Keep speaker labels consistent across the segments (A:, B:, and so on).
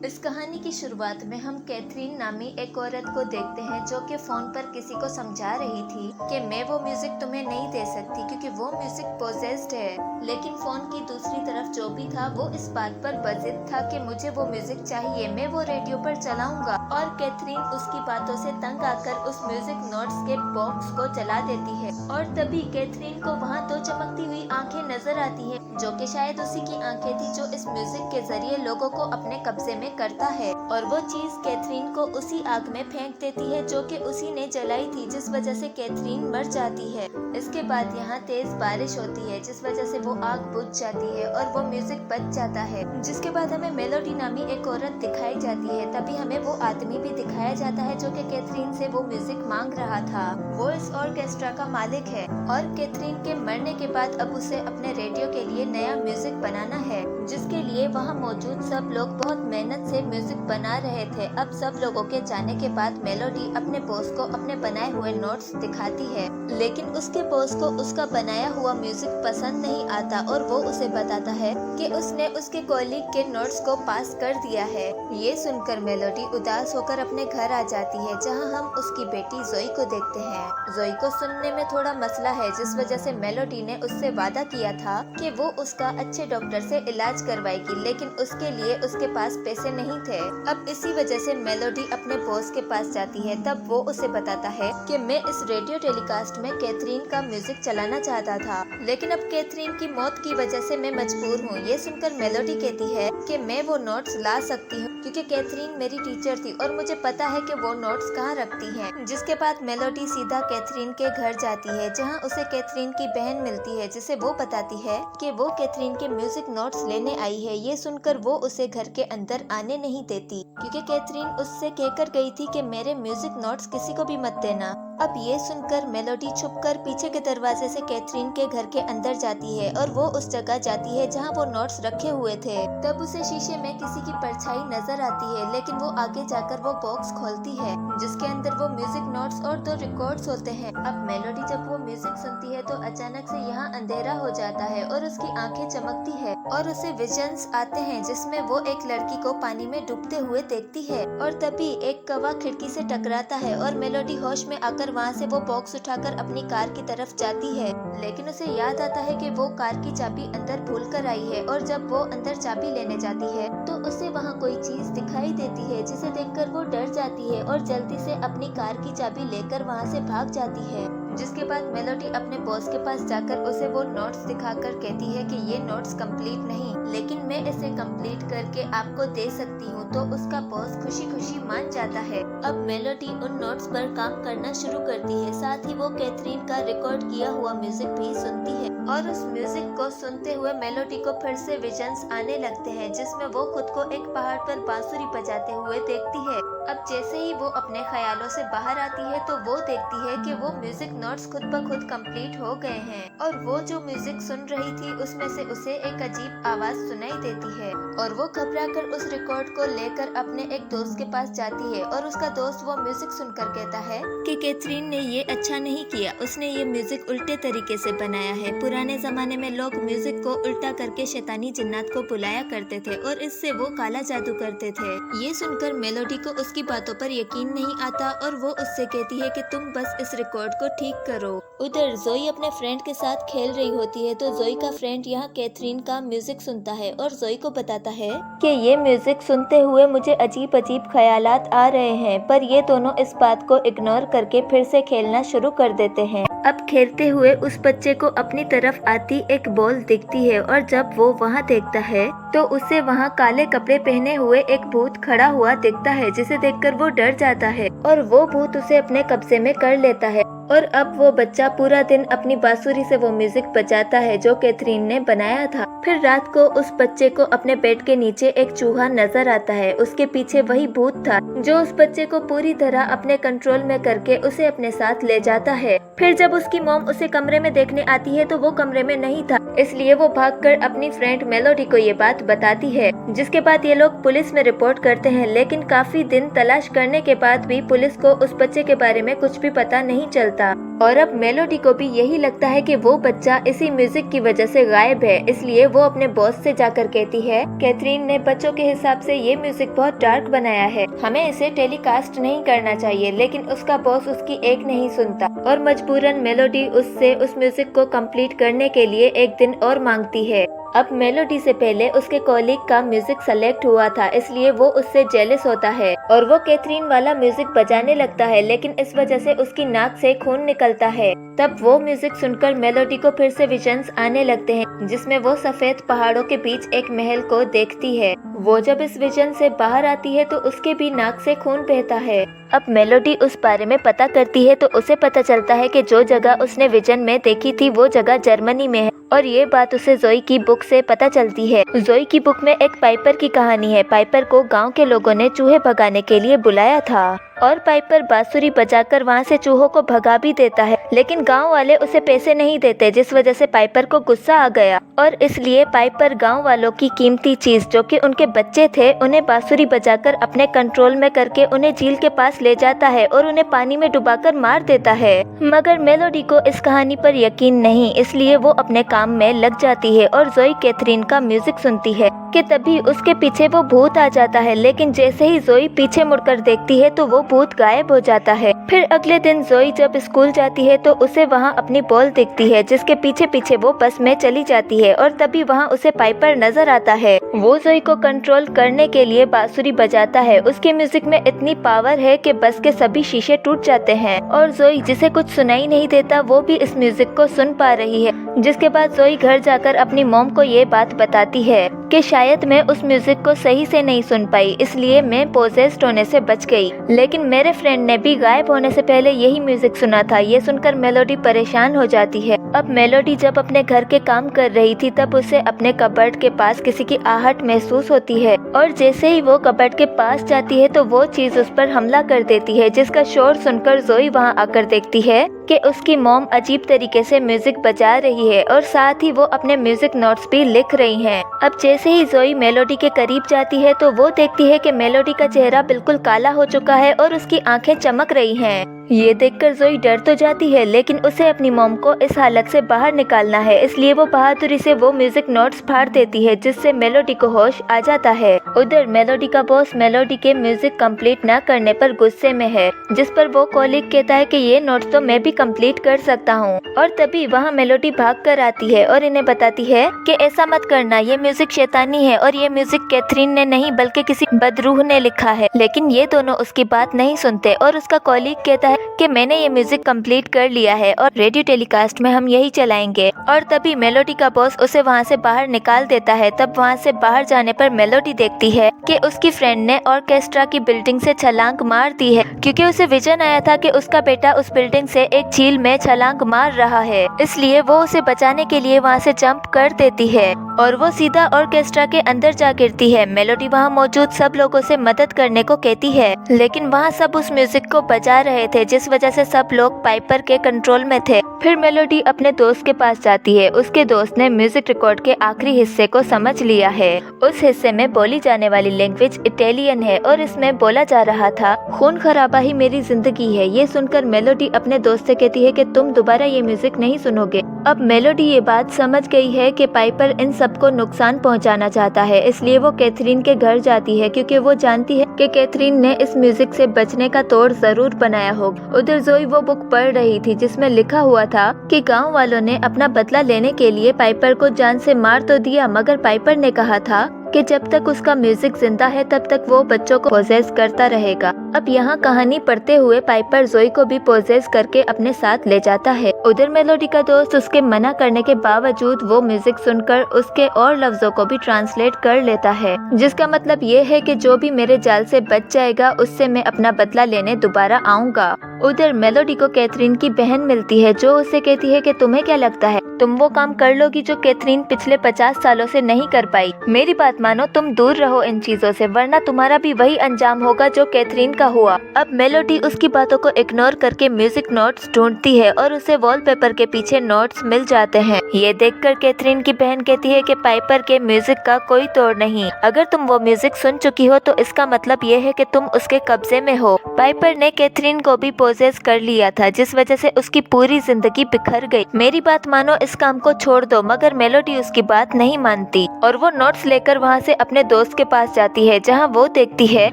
A: इस कहानी की शुरुआत में हम कैथरीन नामी एक औरत को देखते हैं जो कि फोन पर किसी को समझा रही थी कि मैं वो म्यूजिक तुम्हें नहीं दे सकती क्योंकि वो म्यूजिक पोजेस्ड है। लेकिन फोन की दूसरी तरफ जो भी था वो इस बात पर बजिद था कि मुझे वो म्यूजिक चाहिए, मैं वो रेडियो पर चलाऊंगा। और कैथरीन उसकी बातों से तंग आकर उस म्यूजिक नोट्स के बॉक्स को जला देती है। और तभी कैथरीन को वहाँ दो चमकती हुई आंखें नजर आती है जो कि शायद उसी की आंखें थी जो इस म्यूजिक के जरिए लोगों को अपने कब्जे में करता है। और वो चीज कैथरीन को उसी आग में फेंक देती है जो कि उसी ने जलाई थी, जिस वजह से कैथरीन मर जाती है। इसके बाद यहाँ तेज बारिश होती है जिस वजह से वो आग बुझ जाती है और वो म्यूजिक बच जाता है। जिसके बाद हमें मेलोडी नामी एक औरत दिखाई जाती है। तभी हमें वो आदमी भी दिखाया जाता है जो कि कैथरीन से वो म्यूजिक मांग रहा था। वो इस ऑर्केस्ट्रा का मालिक है और कैथरीन के मरने के बाद अब उसे अपने रेडियो के लिए नया म्यूजिक बनाना है, जिसके लिए वहाँ मौजूद सब लोग बहुत मेहनत से म्यूजिक बना रहे थे। अब सब लोगों के जाने के बाद मेलोडी अपने बॉस को अपने बनाए हुए नोट्स दिखाती है, लेकिन उसके बॉस को उसका बनाया हुआ म्यूजिक पसंद नहीं आता और वो उसे बताता है कि उसने उसके कॉलीग के नोट्स को पास कर दिया है। ये सुनकर मेलोडी उदास होकर अपने घर आ जाती है, जहाँ हम उसकी बेटी जोई को देखते हैं। जोई को सुनने में थोड़ा मसला है, जिस वजह से मेलोडी ने उससे वादा किया था कि वो उसका अच्छे डॉक्टर से इलाज करवाएगी, लेकिन उसके लिए उसके पास पैसे नहीं थे। अब इसी वजह से मेलोडी अपने बॉस के पास जाती है। तब वो उसे बताता है कि मैं इस रेडियो टेलीकास्ट में कैथरीन का म्यूजिक चलाना चाहता था, लेकिन अब कैथरीन की मौत की वजह से मैं मजबूर हूँ। ये सुनकर मेलोडी कहती है कि मैं वो नोट्स ला सकती हूँ क्योंकि कैथरीन मेरी टीचर थी और मुझे पता है कि वो नोट्स कहाँ रखती है। जिसके बाद मेलोडी सीधा कैथरीन के घर जाती है, जहाँ उसे कैथरीन की बहन मिलती है, जिसे वो बताती है कि वो कैथरीन के म्यूजिक नोट्स लेने आई है। ये सुनकर वो उसे घर के अंदर आने नहीं देती क्योंकि कैथरीन उससे कहकर गई थी कि मेरे म्यूजिक नोट्स किसी को भी मत देना। अब ये सुनकर मेलोडी छुपकर पीछे के दरवाजे से कैथरीन के घर के अंदर जाती है और वो उस जगह जाती है जहाँ वो नोट्स रखे हुए थे। तब उसे शीशे में किसी की परछाई नजर आती है, लेकिन वो आगे जाकर वो बॉक्स खोलती है जिसके अंदर वो म्यूजिक नोट्स और 2 रिकॉर्ड्स होते हैं। अब मेलोडी जब वो म्यूजिक सुनती है तो अचानक से यहाँ अंधेरा हो जाता है और उसकी आंखें चमकती है और उसे विजन्स आते हैं जिसमें वो एक लड़की को पानी में डूबते हुए देखती है। और तभी एक कौवा खिड़की से टकराता है और मेलोडी होश में आकर वहाँ से वो बॉक्स उठाकर अपनी कार की तरफ जाती है, लेकिन उसे याद आता है कि वो कार की चाबी अंदर भूल कर आई है। और जब वो अंदर चाबी लेने जाती है तो उसे वहाँ कोई चीज दिखाई देती है, जिसे देखकर वो डर जाती है और जल्दी से अपनी कार की चाबी लेकर वहाँ से भाग जाती है। जिसके बाद मेलोडी अपने बॉस के पास जाकर उसे वो नोट्स दिखाकर कहती है कि ये नोट्स कंप्लीट नहीं, लेकिन मैं इसे कंप्लीट करके आपको दे सकती हूँ। तो उसका बॉस खुशी खुशी मान जाता है। अब मेलोडी उन नोट्स पर काम करना शुरू करती है, साथ ही वो कैथरीन का रिकॉर्ड किया हुआ म्यूजिक भी सुनती है। और उस म्यूजिक को सुनते हुए मेलोडी को फिर से विजन्स आने लगते हैं, जिसमें वो खुद को एक पहाड़ पर बांसुरी बजाते हुए देखती है। अब जैसे ही वो अपने ख्यालों से बाहर आती है तो वो देखती है कि वो म्यूजिक नोट्स खुद ब खुद कंप्लीट हो गए हैं। और वो जो म्यूजिक सुन रही थी उसमें से उसे एक अजीब आवाज सुनाई देती है और वो घबराकर उस रिकॉर्ड को लेकर अपने एक दोस्त के पास जाती है। और उसका दोस्त वो म्यूजिक सुनकर कहता है कि कैथरीन ने ये अच्छा नहीं किया, उसने ये म्यूजिक उल्टे तरीके से बनाया है। पुराने जमाने में लोग म्यूजिक को उल्टा करके शैतानी जिन्नात को बुलाया करते थे और इससे वो काला जादू करते थे। ये सुनकर मेलोडी को उसकी बातों पर यकीन नहीं आता और वो उससे कहती है कि तुम बस इस रिकॉर्ड को ठीक करो। उधर जोई अपने फ्रेंड के साथ खेल रही होती है तो जोई का फ्रेंड यहाँ कैथरीन का म्यूजिक सुनता है और जोई को बताता है कि ये म्यूजिक सुनते हुए मुझे अजीब अजीब ख्यालात आ रहे हैं। पर ये दोनों इस बात को इग्नोर करके फिर से खेलना शुरू कर देते हैं। अब खेलते हुए उस बच्चे को अपनी तरफ आती एक बॉल दिखती है और जब वो वहाँ देखता है तो उसे वहाँ काले कपड़े पहने हुए एक भूत खड़ा हुआ दिखता है, जिसे देखकर वो डर जाता है और वो भूत उसे अपने कब्जे में कर लेता है। और अब वो बच्चा पूरा दिन अपनी बांसुरी से वो म्यूजिक बजाता है जो कैथरीन ने बनाया था। फिर रात को उस बच्चे को अपने बेड के नीचे एक चूहा नजर आता है। उसके पीछे वही भूत था जो उस बच्चे को पूरी तरह अपने कंट्रोल में करके उसे अपने साथ ले जाता है। फिर जब उसकी मॉम उसे कमरे में देखने आती है तो वो कमरे में नहीं था इसलिए वो भागकर अपनी फ्रेंड मेलोडी को ये बात बताती है, जिसके बाद ये लोग पुलिस में रिपोर्ट करते हैं। लेकिन काफी दिन तलाश करने के बाद भी पुलिस को उस बच्चे के बारे में कुछ भी पता नहीं चलता और अब मेलोडी को भी यही लगता है कि वो बच्चा इसी म्यूजिक की वजह से गायब है। इसलिए वो अपने बॉस से जाकर कहती है, कैथरीन ने बच्चों के हिसाब से ये म्यूजिक बहुत डार्क बनाया है, हमें इसे टेलीकास्ट नहीं करना चाहिए। लेकिन उसका बॉस उसकी एक नहीं सुनता और मजबूरन मेलोडी उससे उस म्यूजिक को कंप्लीट करने के लिए एक दिन और मांगती है। अब मेलोडी से पहले उसके कॉलीग का म्यूजिक सेलेक्ट हुआ था, इसलिए वो उससे जेलस होता है और वो कैथरीन वाला म्यूजिक बजाने लगता है, लेकिन इस वजह से उसकी नाक से खून निकलता है। तब वो म्यूजिक सुनकर मेलोडी को फिर से विजन्स आने लगते हैं, जिसमें वो सफेद पहाड़ों के बीच एक महल को देखती है। वो जब इस विजन से बाहर आती है तो उसके भी नाक से खून बहता है। अब मेलोडी उस बारे में पता करती है तो उसे पता चलता है कि जो जगह उसने विजन में देखी थी वो जगह जर्मनी में है और ये बात उसे जोई की बुक से पता चलती है। जोई की बुक में एक पाइपर की कहानी है। पाइपर को गांव के लोगों ने चूहे भगाने के लिए बुलाया था और पाइपर बांसुरी बजाकर वहां से चूहों को भगा भी देता है, लेकिन गांव वाले उसे पैसे नहीं देते, जिस वजह से पाइपर को गुस्सा आ गया और इसलिए पाइपर गांव वालों की कीमती चीज जो कि उनके बच्चे थे उन्हें बांसुरी बजाकर अपने कंट्रोल में करके उन्हें झील के पास ले जाता है और उन्हें पानी में डुबाकर मार देता है। मगर मेलोडी को इस कहानी पर यकीन नहीं, इसलिए वो अपने काम में लग जाती है और जोई कैथरीन का म्यूजिक सुनती है कि तभी उसके पीछे वो भूत आ जाता है। लेकिन जैसे ही जोई पीछे मुड़कर देखती है तो वो भूत गायब हो जाता है। फिर अगले दिन जोई जब स्कूल जाती है तो उसे वहाँ अपनी बॉल दिखती है, जिसके पीछे पीछे वो बस में चली जाती है और तभी वहाँ उसे पाइपर नजर आता है। वो जोई को कंट्रोल करने के लिए बांसुरी बजाता है। उसके म्यूजिक में इतनी पावर है कि बस के सभी शीशे टूट जाते हैं और जोई जिसे कुछ सुनाई नहीं देता वो भी इस म्यूजिक को सुन पा रही है। जिसके बाद जोई घर जाकर अपनी मॉम को ये बात बताती है कि शायद मैं उस म्यूजिक को सही से नहीं सुन पाई, इसलिए मैं पोजेस्ड होने से बच गई। लेकिन मेरे फ्रेंड ने भी गायब होने से पहले यही म्यूजिक सुना था। ये सुनकर मेलोडी परेशान हो जाती है। अब मेलोडी जब अपने घर के काम कर रही थी तब उसे अपने कबर्ड के पास किसी की आहट महसूस होती है और जैसे ही वो कबर्ड के पास जाती है तो वो चीज उस पर हमला कर देती है, जिसका शोर सुनकर जोई वहाँ आकर देखती है कि उसकी मॉम अजीब तरीके से म्यूजिक बजा रही है और साथ ही वो अपने म्यूजिक नोट्स भी लिख रही हैं। अब जैसे ही जोई मेलोडी के करीब जाती है तो वो देखती है कि मेलोडी का चेहरा बिल्कुल काला हो चुका है और उसकी आंखें चमक रही हैं। ये देखकर जोई डर तो जाती है, लेकिन उसे अपनी मॉम को इस हालत से बाहर निकालना है, इसलिए वो बहादुरी से वो म्यूजिक नोट्स फाड़ देती है, जिससे मेलोडी को होश आ जाता है। उधर मेलोडी का बॉस मेलोडी के म्यूजिक कंप्लीट न करने पर गुस्से में है, जिस पर वो कॉलीग कहता है कि ये नोट्स तो मैं भी कंप्लीट कर सकता हूँ। और तभी वहाँ मेलोडी भाग कर आती है और इन्हें बताती है कि ऐसा मत करना, ये म्यूजिक शैतानी है और ये म्यूजिक कैथरीन ने नहीं बल्कि किसी बदरूह ने लिखा है। लेकिन ये दोनों उसकी बात नहीं सुनते और उसका कॉलीग कहता है कि मैंने ये म्यूजिक कंप्लीट कर लिया है और रेडियो टेलीकास्ट में हम यही चलाएंगे। और तभी मेलोडी का बॉस उसे वहाँ से बाहर निकाल देता है। तब वहाँ से बाहर जाने पर मेलोडी देखती है कि उसकी फ्रेंड ने ऑर्केस्ट्रा की बिल्डिंग से छलांग मार दी है, क्योंकि उसे विजन आया था कि उसका बेटा उस बिल्डिंग से एक झील में छलांग मार रहा है। इसलिए वो उसे बचाने के लिए वहाँ से जंप कर देती है और वो सीधा ऑर्केस्ट्रा के अंदर जा गिरती है। मेलोडी वहाँ मौजूद सब लोगों से मदद करने को कहती है, लेकिन वहाँ सब उस म्यूजिक को बजा रहे थे, जिस वजह से सब लोग पाइपर के कंट्रोल में थे। फिर मेलोडी अपने दोस्त के पास जाती है। उसके दोस्त ने म्यूजिक रिकॉर्ड के आखिरी हिस्से को समझ लिया है। उस हिस्से में बोली जाने वाली लैंग्वेज इटालियन है और इसमें बोला जा रहा था, खून खराबा ही मेरी जिंदगी है। ये सुनकर मेलोडी अपने दोस्त से कहती है कि तुम दोबारा ये म्यूजिक नहीं सुनोगे। अब मेलोडी ये बात समझ गई है कि पाइपर इन सबको नुकसान पहुंचाना चाहता है, इसलिए वो कैथरीन के घर जाती है, क्योंकि वो जानती है कि कैथरीन ने इस म्यूजिक से बचने का तोड़ जरूर बनाया होगा। उधर जोई वो बुक पढ़ रही थी जिसमें लिखा हुआ था कि गांव वालों ने अपना बदला लेने के लिए पाइपर को जान से मार तो दिया, मगर पाइपर ने कहा था कि जब तक उसका म्यूजिक जिंदा है तब तक वो बच्चों को पोजेस करता रहेगा। अब यहाँ कहानी पढ़ते हुए पाइपर जोई को भी पोजेस करके अपने साथ ले जाता है। उधर मेलोडी का दोस्त उसके मना करने के बावजूद वो म्यूजिक सुनकर उसके और लफ्जों को भी ट्रांसलेट कर लेता है, जिसका मतलब ये है कि जो भी मेरे जाल से बच जाएगा उससे मैं अपना बदला लेने दोबारा आऊंगा। उधर मेलोडी को कैथरीन की बहन मिलती है, जो उसे कहती है कि तुम्हें क्या लगता है तुम वो काम कर लोगी जो कैथरीन पिछले 50 सालों से नहीं कर पाई। मेरी बात मानो, तुम दूर रहो इन चीजों से, वरना तुम्हारा भी वही अंजाम होगा जो कैथरीन का हुआ। अब मेलोडी उसकी बातों को इग्नोर करके म्यूजिक नोट्स ढूंढती है और उसे वॉलपेपर के पीछे नोट्स मिल जाते हैं। ये देखकर कैथरीन की बहन कहती है कि पाइपर के म्यूजिक का कोई तोड़ नहीं। अगर तुम वो म्यूजिक सुन चुकी हो तो इसका मतलब ये है कि तुम उसके कब्जे में हो। पाइपर ने कैथरीन को भी पोजेस कर लिया था, जिस वजह से उसकी पूरी जिंदगी बिखर गई। मेरी बात मानो, इस काम को छोड़ दो। मगर मेलोडी उसकी बात नहीं मानती और वो नोट्स लेकर वहाँ से अपने दोस्त के पास जाती है, जहाँ वो देखती है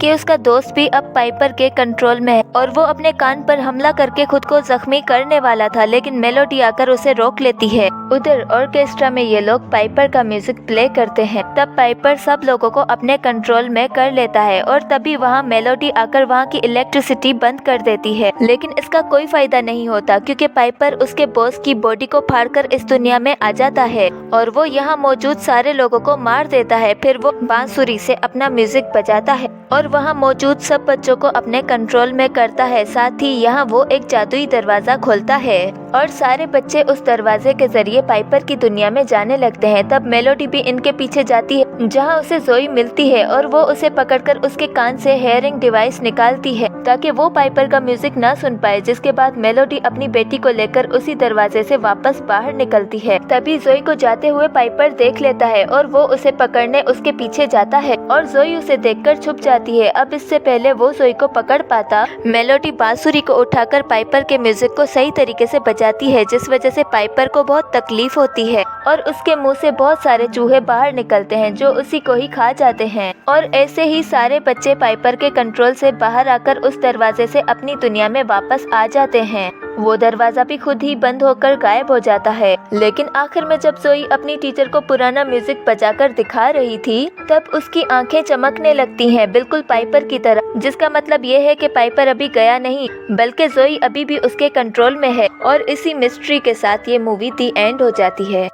A: कि उसका दोस्त भी अब पाइपर के कंट्रोल में है और वो अपने कान पर हमला करके खुद को जख्मी करने वाला था, लेकिन मेलोडी आकर उसे रोक लेती है। उधर ऑर्केस्ट्रा में ये लोग पाइपर का म्यूजिक प्ले करते हैं। तब पाइपर सब लोगों को अपने कंट्रोल में कर लेता है और तभी वहाँ मेलोडी आकर वहाँ की इलेक्ट्रिसिटी बंद कर देती है। लेकिन इसका कोई फायदा नहीं होता, क्योंकि पाइपर उसके बॉस की बॉडी को फाड़कर इस दुनिया में आ जाता है और वो यहाँ मौजूद सारे लोगों को मार देता है। फिर वो बांसुरी से अपना म्यूजिक बजाता है और वहाँ मौजूद सब बच्चों को अपने कंट्रोल में करता है। साथ ही यहाँ वो एक जादुई दरवाजा खोलता है और सारे बच्चे उस दरवाजे के जरिए पाइपर की दुनिया में जाने लगते हैं। तब मेलोडी भी इनके पीछे जाती है, जहाँ उसे जोई मिलती है और वो उसे पकड़कर उसके कान से हेयरिंग डिवाइस निकालती है ताकि वो पाइपर का म्यूजिक ना सुन पाए। जिसके बाद मेलोडी अपनी बेटी को लेकर उसी दरवाजे से वापस बाहर निकलती है। तभी जोई को जाते हुए पाइपर देख लेता है और वो उसे पकड़ने उसके पीछे जाता है और जोई उसे देखकर छुप जाती है। अब इससे पहले वो जोई को पकड़ पाता, मेलोडी बांसुरी को उठाकर पाइपर के म्यूजिक को सही तरीके से बजाती है, जिस वजह से पाइपर को बहुत तकलीफ होती है और उसके मुंह से बहुत सारे चूहे बाहर निकलते हैं जो उसी को ही खा जाते हैं। और ऐसे ही सारे बच्चे पाइपर के कंट्रोल से बाहर आकर उस दरवाजे से अपनी दुनिया में वापस आ जाते हैं। वो दरवाजा भी खुद ही बंद होकर गायब हो जाता है। लेकिन आखिर में जब जोई अपनी टीचर को पुराना म्यूजिक बजाकर दिखा रही थी, तब उसकी आंखें चमकने लगती हैं, बिल्कुल पाइपर की तरह। जिसका मतलब ये है कि पाइपर अभी गया नहीं, बल्कि जोई अभी भी उसके कंट्रोल में है। और इसी मिस्ट्री के साथ ये मूवी दी एंड हो जाती है।